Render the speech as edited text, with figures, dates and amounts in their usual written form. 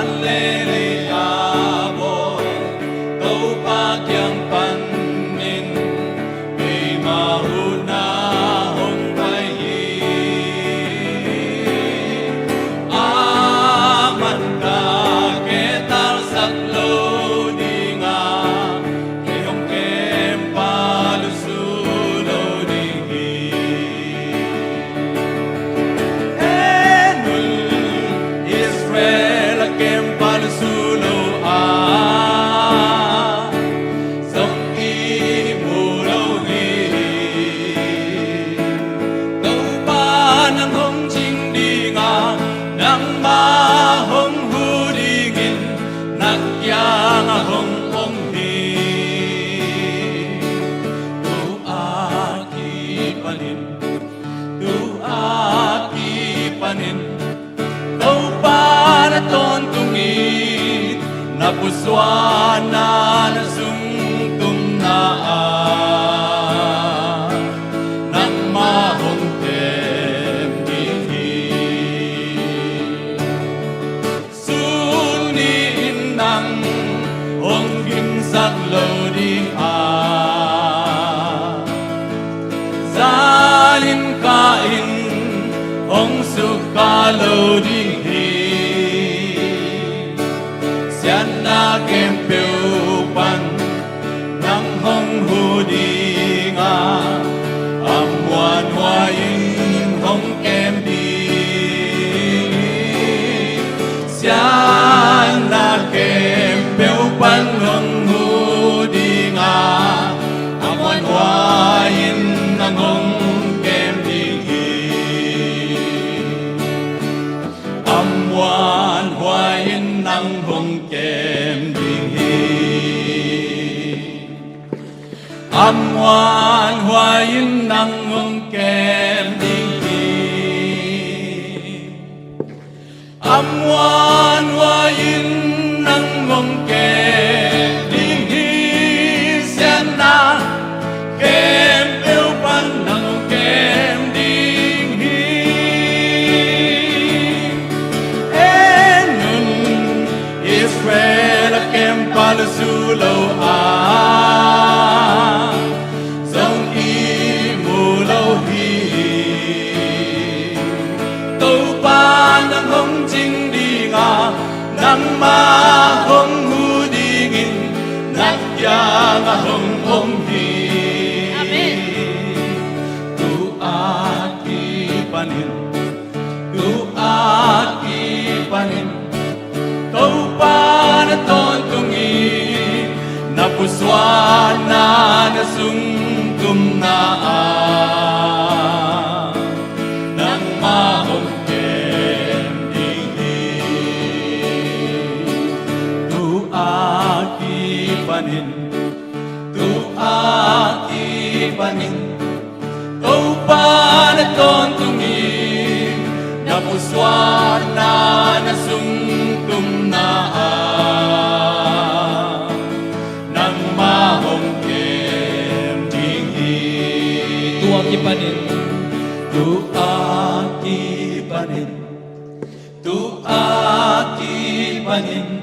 panliliyabon, kaupakyang panin, may maunahong payin. Aman ka ketal saklo di nga, kayong kempalusulo dingi. Enul Israel kempalusulo song imulaw ni. Tau pa ng hong jingdinga, ng mahong hudingin, nagyang ahong onghi. Tu aki panin, tu aki panin, tau para tontungit, napuswana na sungtum naan, ng mahong temdihi. Suniin ng ongging saklodiha, zalin kain ong sukalodihi. Siyan na kempiupan ng hong hudinga, amuan wayin hong kemdi. Siyan na kempiupan ng hudinga, amuan wayin ng hong kemdi. Amuan wayin ng hong kemdi. Amuan wayin ng hong kemdi. Amuan wayin ng hong kemdi. Siyan na kempiupan ng hong kemdi. Israel kempalusulo song imulaw hi. Tau pa ng hong jingdinga, ng mahong hudingin, nagyang ahong onghi. Amen. Tu aki panin, tu aki panin, kau pa na tontungin, napuswana na sungkum naan, ng mahong kemdihi. Tu aki panin, tu aki panin, kau pa na tontungin, napuswana na sungkum naan, ng mahong kemdihi. Tu aki panin, Tu aki panin, tu aki panin,